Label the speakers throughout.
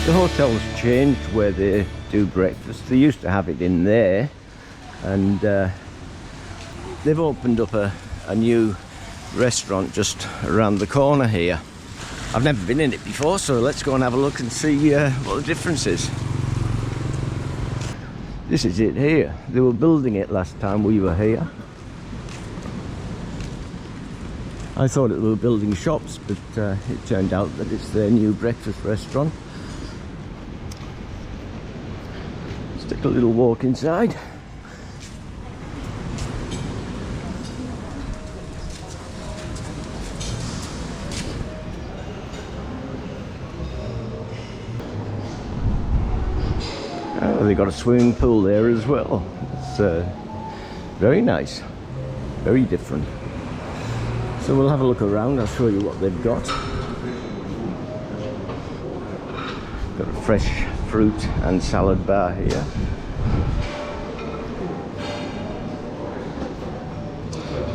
Speaker 1: The hotel's changed where they do breakfast. They used to have it in there, and they've opened up a new restaurant just around the corner here. I've never been in it before, so let's go and have a look and see what the difference is. This is it here. They were building it last time we were here. I thought it were building shops, but it turned out that it's their new breakfast restaurant. Let's take a little walk inside. Oh, they've got a swimming pool there as well. It's very nice, very different. So we'll have a look around. I'll show you what they've got. Got a fresh fruit and salad bar here.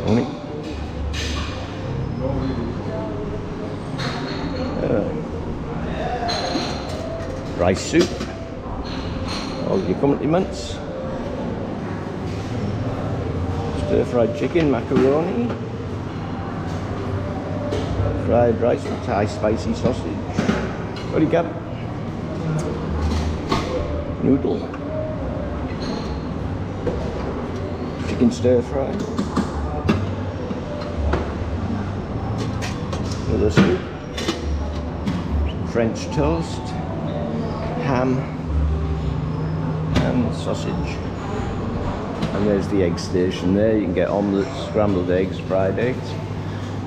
Speaker 1: Morning. Rice soup. All your accompaniments. Stir-fried chicken, macaroni. Fried rice with Thai spicy sausage. What do you got? Noodle. Chicken stir-fry. Another soup. French toast. Ham. And sausage. And there's the egg station there. You can get omelettes, scrambled eggs, fried eggs.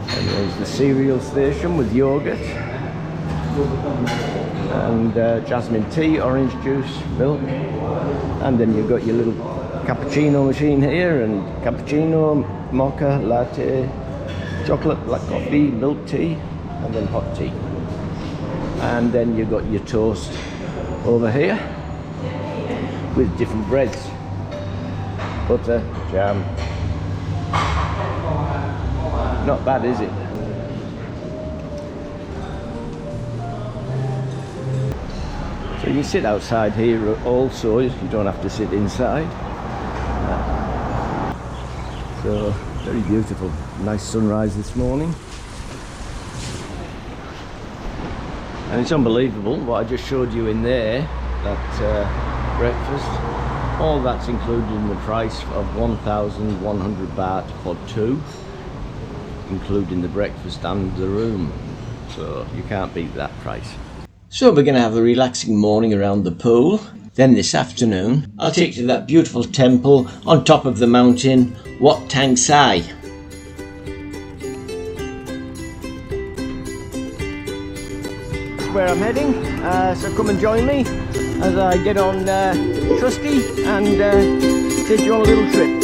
Speaker 1: And there's the cereal station with yogurt and jasmine tea, orange juice, milk, and then you've got your little cappuccino machine here, and cappuccino, mocha, latte, chocolate, black coffee, milk tea, and then hot tea. And then you've got your toast over here with different breads, butter, jam. Not bad, is it? So you can sit outside here also, you don't have to sit inside. So, very beautiful. Nice sunrise this morning. And it's unbelievable what I just showed you in there, that breakfast. All that's included in the price of 1,100 baht for two, including the breakfast and the room. So you can't beat that price. So we're going to have a relaxing morning around the pool. Then this afternoon I'll take you to that beautiful temple on top of the mountain, Wat Tang Sai. That's where I'm heading, so come and join me as I get on Trusty and take you on a little trip.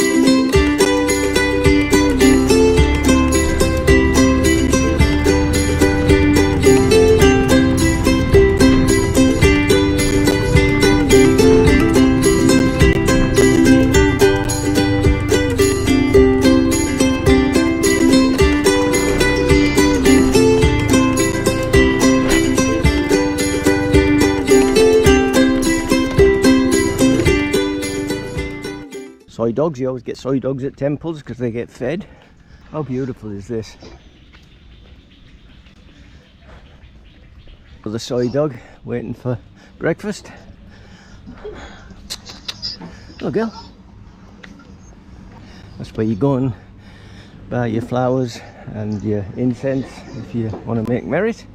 Speaker 1: Soy dogs, you always get soy dogs at temples because they get fed. How beautiful is this? The soy dog waiting for breakfast. Hello, girl. That's where you go and buy your flowers and your incense if you want to make merit.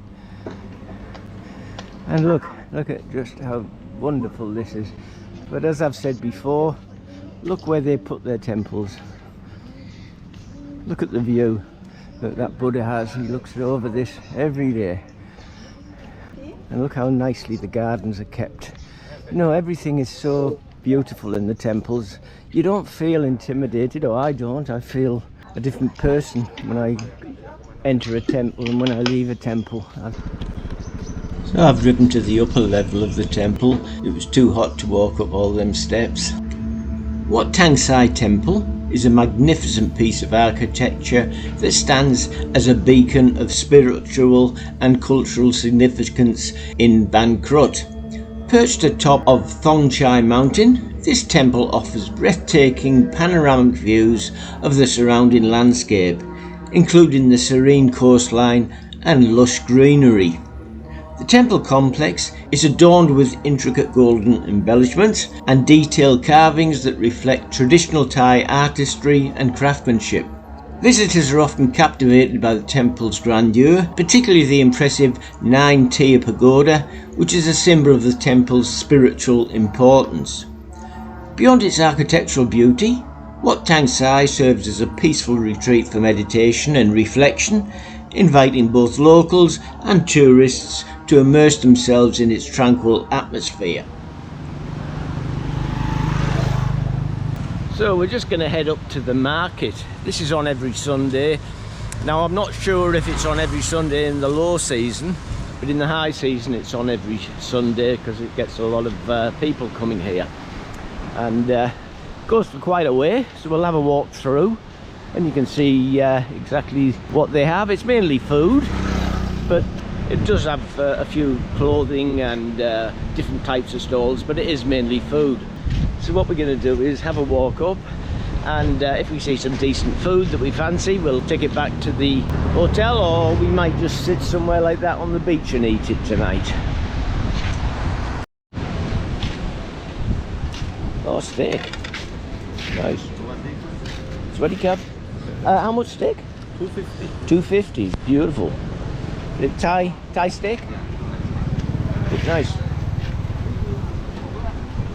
Speaker 1: And look at just how wonderful this is. But as I've said before, look where they put their temples. Look at the view that Buddha has. He looks over this every day. And look how nicely the gardens are kept. You know, everything is so beautiful in the temples. You don't feel intimidated, or I don't. I feel a different person when I enter a temple and when I leave a temple. So I've driven to the upper level of the temple. It was too hot to walk up all them steps. Wat Tang Sai Temple is a magnificent piece of architecture that stands as a beacon of spiritual and cultural significance in Ban Krut. Perched atop of Thong Chai Mountain, this temple offers breathtaking panoramic views of the surrounding landscape, including the serene coastline and lush greenery. The temple complex is adorned with intricate golden embellishments and detailed carvings that reflect traditional Thai artistry and craftsmanship. Visitors are often captivated by the temple's grandeur, particularly the impressive 9-tier pagoda, which is a symbol of the temple's spiritual importance. Beyond its architectural beauty, Wat Tang Sai serves as a peaceful retreat for meditation and reflection, inviting both locals and tourists to immerse themselves in its tranquil atmosphere. So we're just going to head up to the market. This is on every Sunday. Now I'm not sure if it's on every Sunday in the low season, but in the high season it's on every Sunday because it gets a lot of people coming here. And it goes for quite a way, so we'll have a walk through and you can see exactly what they have. It's mainly food, but it does have a few clothing and different types of stalls, but it is mainly food. So what we're going to do is have a walk up, and if we see some decent food that we fancy, we'll take it back to the hotel, or we might just sit somewhere like that on the beach and eat it tonight. Oh, steak. Nice. Sweaty cab. How much steak?
Speaker 2: 250.
Speaker 1: 250. Beautiful. Is it Thai steak? It's nice.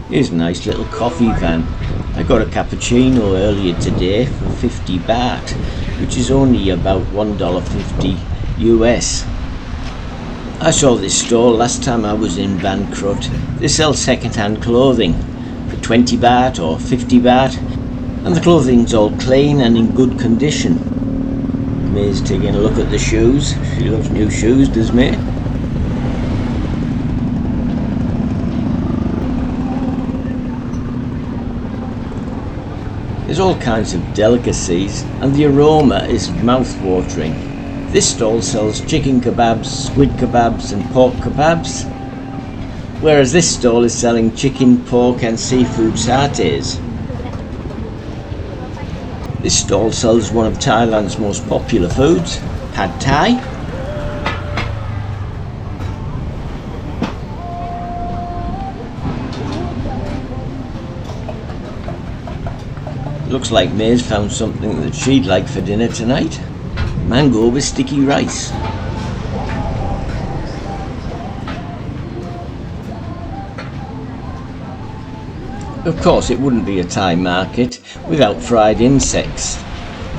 Speaker 1: Here's a nice little coffee van. I got a cappuccino earlier today for 50 baht, which is only about $1.50 US. I saw this store last time I was in Ban Krut. They sell second-hand clothing for 20 baht or 50 baht, and the clothing's all clean and in good condition. May's taking a look at the shoes. She loves new shoes, does May? There's all kinds of delicacies, and the aroma is mouth-watering. This stall sells chicken kebabs, squid kebabs and pork kebabs, whereas this stall is selling chicken, pork and seafood satays. This stall sells one of Thailand's most popular foods, pad thai. Looks like May's found something that she'd like for dinner tonight. Mango with sticky rice. Of course, it wouldn't be a Thai market without fried insects.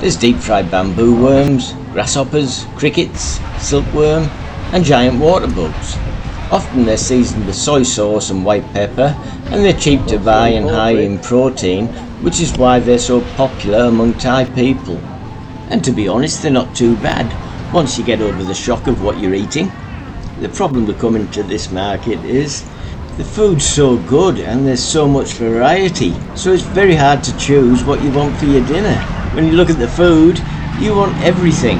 Speaker 1: There's deep-fried bamboo worms, grasshoppers, crickets, silkworm and giant water bugs. Often they're seasoned with soy sauce and white pepper, and they're cheap to buy and high in protein, which is why they're so popular among Thai people. And to be honest, they're not too bad once you get over the shock of what you're eating. The problem with coming to this market is the food's so good and there's so much variety, so it's very hard to choose what you want for your dinner. When you look at the food, you want everything.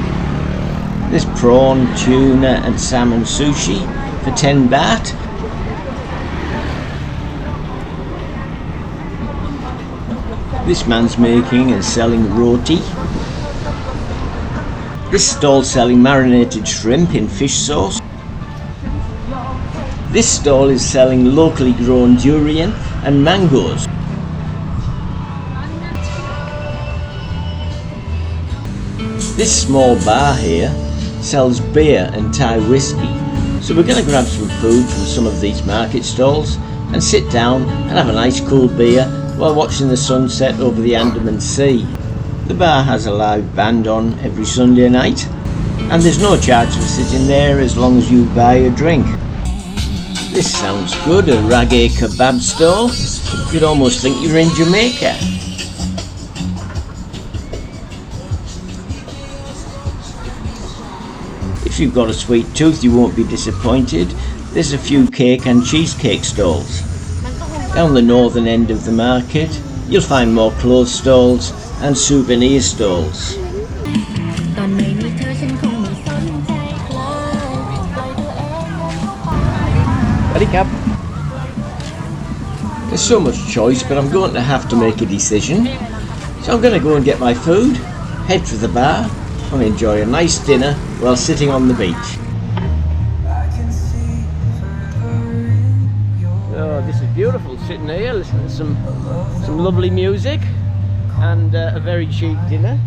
Speaker 1: There's prawn, tuna and salmon sushi for 10 baht. This man's making and selling roti. This stall selling marinated shrimp in fish sauce. This stall is selling locally grown durian and mangoes. This small bar here sells beer and Thai whiskey. So we're going to grab some food from some of these market stalls and sit down and have a nice cool beer while watching the sunset over the Andaman Sea. The bar has a live band on every Sunday night, and there's no charge for sitting there as long as you buy a drink. This sounds good, a ragé kebab stall. You'd almost think you're in Jamaica. If you've got a sweet tooth, you won't be disappointed. There's a few cake and cheesecake stalls. Down the northern end of the market, you'll find more clothes stalls and souvenir stalls. There's so much choice, but I'm going to have to make a decision. So I'm going to go and get my food, head to the bar, and enjoy a nice dinner while sitting on the beach. Oh, this is beautiful, sitting here listening to some lovely music and a very cheap dinner.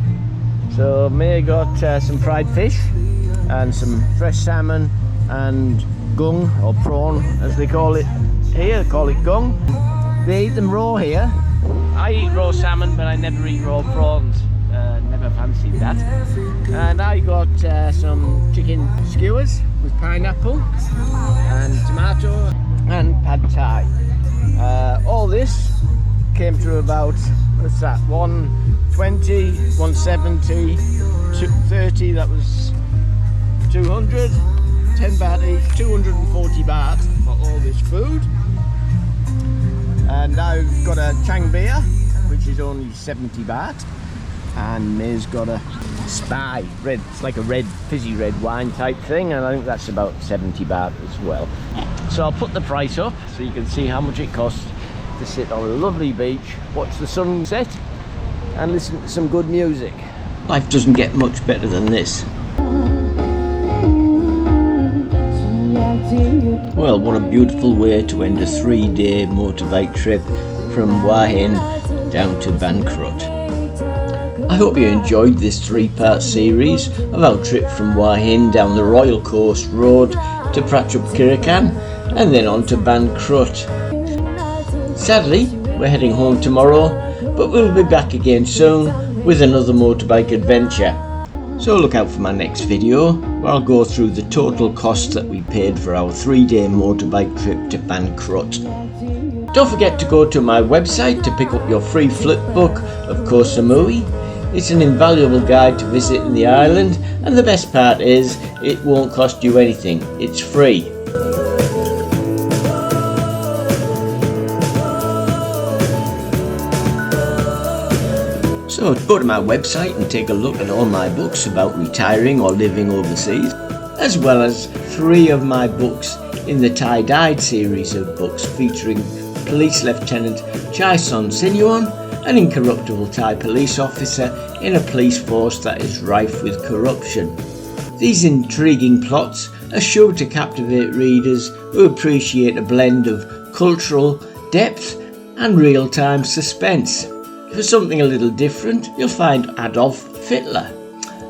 Speaker 1: So May got some fried fish and some fresh salmon and gung, or prawn as they call it here. They call it gung. They eat them raw here. I eat raw salmon, but I never eat raw prawns. Never fancied that. And I got some chicken skewers with pineapple and tomato and pad thai. All this came to about, what's that, 120, 170, 230, that was 200, 10 baht each, 240 baht for all this food. And I've got a Chang beer, which is only 70 baht. And May's got a Spy red, it's like a red, fizzy red wine type thing, and I think that's about 70 baht as well. So I'll put the price up so you can see how much it costs to sit on a lovely beach, watch the sunset and listen to some good music. Life doesn't get much better than this. Well, what a beautiful way to end a 3-day motorbike trip from Hua Hin down to Ban Krut. I hope you enjoyed this 3-part series of our trip from Hua Hin down the Royal Coast Road to Prachuap Khirikan and then on to Ban Krut. Sadly, we're heading home tomorrow, but we'll be back again soon with another motorbike adventure. So look out for my next video where I'll go through the total cost that we paid for our 3-day motorbike trip to Ban Krut. Don't forget to go to my website to pick up your free flipbook of Koh Samui. It's an invaluable guide to visit in the island, and the best part is it won't cost you anything, it's free. So go to my website and take a look at all my books about retiring or living overseas, as well as 3 of my books in the tie-dyed series of books featuring Police Lieutenant Chai Son SINUAN, an incorruptible Thai police officer in a police force that is rife with corruption. These intriguing plots are sure to captivate readers who appreciate a blend of cultural depth and real-time suspense. For something a little different, you'll find Adolf Fittler,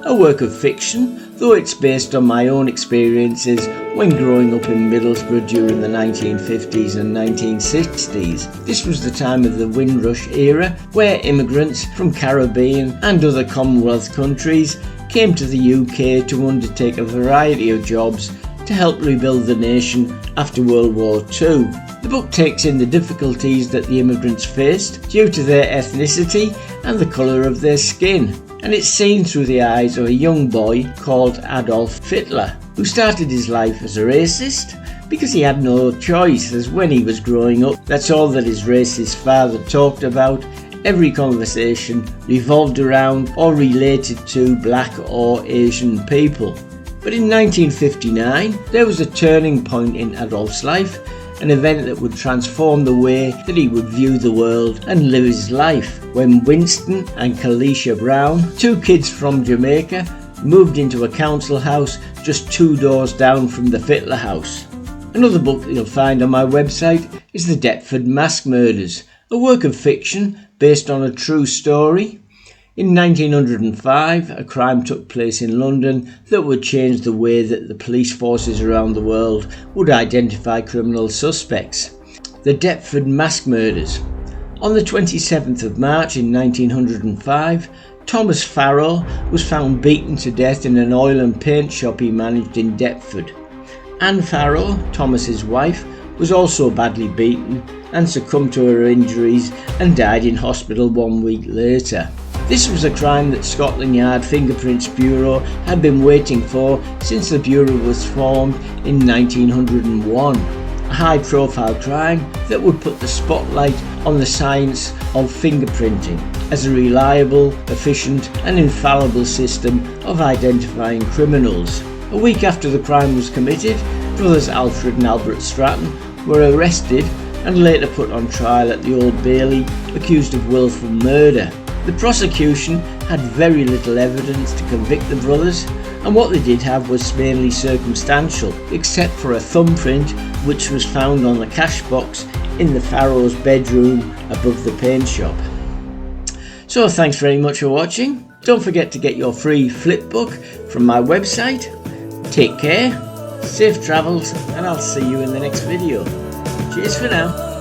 Speaker 1: a work of fiction, though it's based on my own experiences when growing up in Middlesbrough during the 1950s and 1960s. This was the time of the Windrush era, where immigrants from Caribbean and other Commonwealth countries came to the UK to undertake a variety of jobs to help rebuild the nation after World War II. The book takes in the difficulties that the immigrants faced due to their ethnicity and the colour of their skin, and it's seen through the eyes of a young boy called Adolf Fittler, who started his life as a racist because he had no choice, as when he was growing up, that's all that his racist father talked about. Every conversation revolved around or related to black or Asian people. But in 1959, there was a turning point in Adolf's life, an event that would transform the way that he would view the world and live his life, when Winston and Kalisha Brown, 2 kids from Jamaica, moved into a council house just 2 doors down from the Fittler house. Another book that you'll find on my website is The Deptford Mask Murders, a work of fiction based on a true story. In 1905, a crime took place in London that would change the way that the police forces around the world would identify criminal suspects. The Deptford Mask Murders. On the 27th of March in 1905, Thomas Farrell was found beaten to death in an oil and paint shop he managed in Deptford. Anne Farrell, Thomas's wife, was also badly beaten and succumbed to her injuries and died in hospital 1 week later. This was a crime that Scotland Yard Fingerprints Bureau had been waiting for since the Bureau was formed in 1901. A high-profile crime that would put the spotlight on the science of fingerprinting as a reliable, efficient and infallible system of identifying criminals. A week after the crime was committed, brothers Alfred and Albert Stratton were arrested and later put on trial at the Old Bailey, accused of wilful murder. The prosecution had very little evidence to convict the brothers, and what they did have was mainly circumstantial, except for a thumbprint which was found on the cash box in the Farrell's bedroom above the paint shop. So thanks very much for watching. Don't forget to get your free flip book from my website. Take care, safe travels, and I'll see you in the next video. Cheers for now.